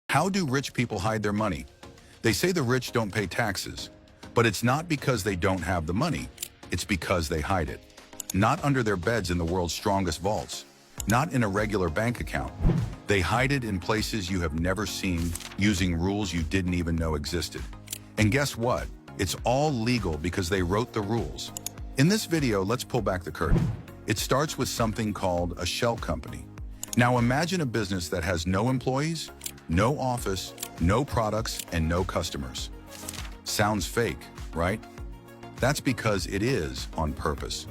How do rich people hide their money? They say the rich don't pay taxes, but it's not because they don't have the money. It's because they hide it. Not under their beds in the world's strongest vaults, not in a regular bank account. They hide it in places you have never seen, using rules you didn't even know existed. And guess what? It's all legal because they wrote the rules. In this video, let's pull back the curtain. It starts with something called a shell company. Now imagine a business that has no employees, no office, no products, and no customers. Sounds fake, right? That's because it is on purpose.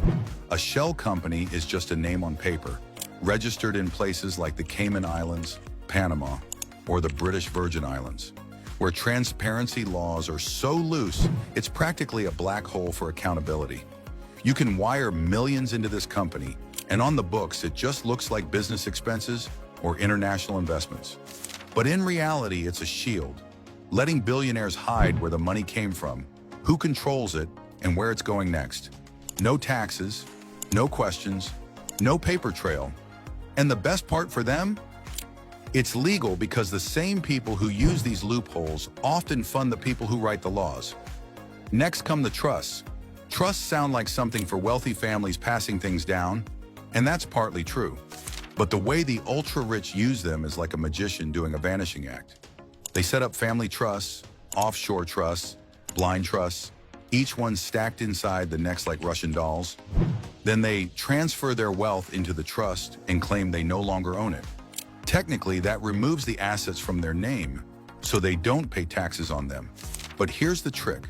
A shell company is just a name on paper, registered in places like the Cayman Islands, Panama, or the British Virgin Islands, where transparency laws are so loose, it's practically a black hole for accountability. You can wire millions into this company, and on the books, it just looks like business expenses or international investments. But in reality, it's a shield, letting billionaires hide where the money came from, who controls it, and where it's going next. No taxes, no questions, no paper trail. And the best part for them? It's legal because the same people who use these loopholes often fund the people who write the laws. Next come the trusts. Trusts sound like something for wealthy families passing things down, and that's partly true. But the way the ultra-rich use them is like a magician doing a vanishing act. They set up family trusts, offshore trusts, blind trusts, each one stacked inside the next like Russian dolls. Then they transfer their wealth into the trust and claim they no longer own it. Technically, that removes the assets from their name, so they don't pay taxes on them. But here's the trick.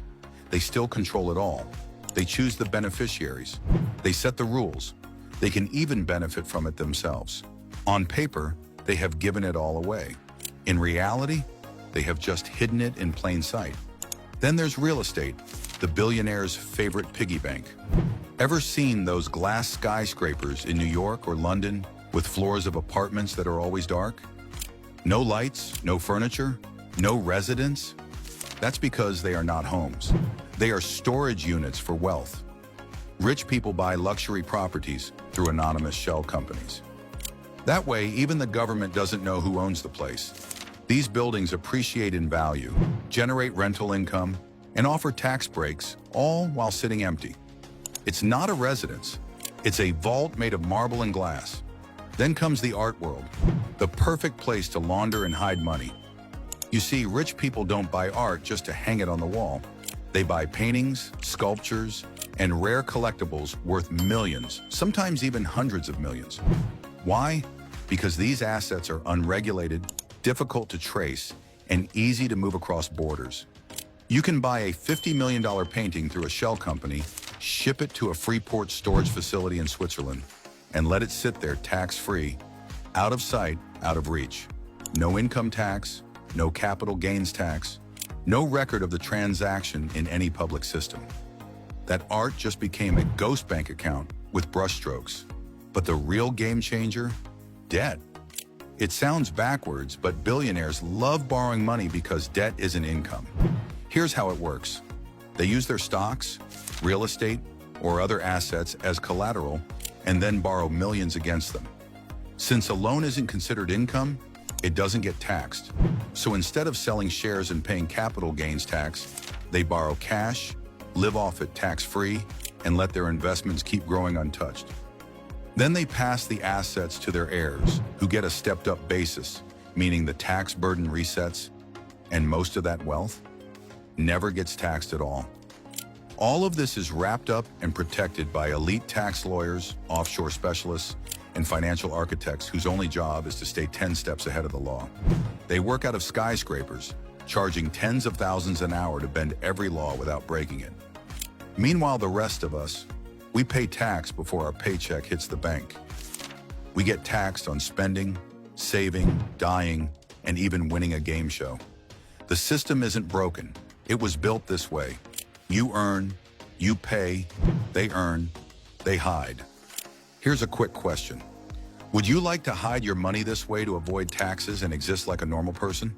They still control it all. They choose the beneficiaries. They set the rules. They can even benefit from it themselves. On paper, they have given it all away. In reality, they have just hidden it in plain sight. Then there's real estate, the billionaire's favorite piggy bank. Ever seen those glass skyscrapers in New York or London with floors of apartments that are always dark? No lights, no furniture, no residents? That's because they are not homes. They are storage units for wealth. Rich people buy luxury properties through anonymous shell companies. That way, even the government doesn't know who owns the place. These buildings appreciate in value, generate rental income, and offer tax breaks, all while sitting empty. It's not a residence. It's a vault made of marble and glass. Then comes the art world, the perfect place to launder and hide money. You see, rich people don't buy art just to hang it on the wall. They buy paintings, sculptures, and rare collectibles worth millions, sometimes even hundreds of millions. Why? Because these assets are unregulated, difficult to trace, and easy to move across borders. You can buy a $50 million painting through a shell company, ship it to a Freeport storage facility in Switzerland, and let it sit there tax-free, out of sight, out of reach. No income tax, no capital gains tax, no record of the transaction in any public system. That art just became a ghost bank account with brushstrokes. But the real game changer? Debt. It sounds backwards, but billionaires love borrowing money because debt isn't income. Here's how it works. They use their stocks, real estate, or other assets as collateral and then borrow millions against them. Since a loan isn't considered income, it doesn't get taxed. So instead of selling shares and paying capital gains tax, they borrow cash, live off it tax-free, and let their investments keep growing untouched. Then they pass the assets to their heirs, who get a stepped-up basis, meaning the tax burden resets, and most of that wealth never gets taxed at all. All of this is wrapped up and protected by elite tax lawyers, offshore specialists, and financial architects whose only job is to stay 10 steps ahead of the law. They work out of skyscrapers, charging tens of thousands an hour to bend every law without breaking it. Meanwhile, the rest of us, we pay tax before our paycheck hits the bank. We get taxed on spending, saving, dying, and even winning a game show. The system isn't broken. It was built this way. You earn, you pay, they earn, they hide. Here's a quick question. Would you like to hide your money this way to avoid taxes and exist like a normal person?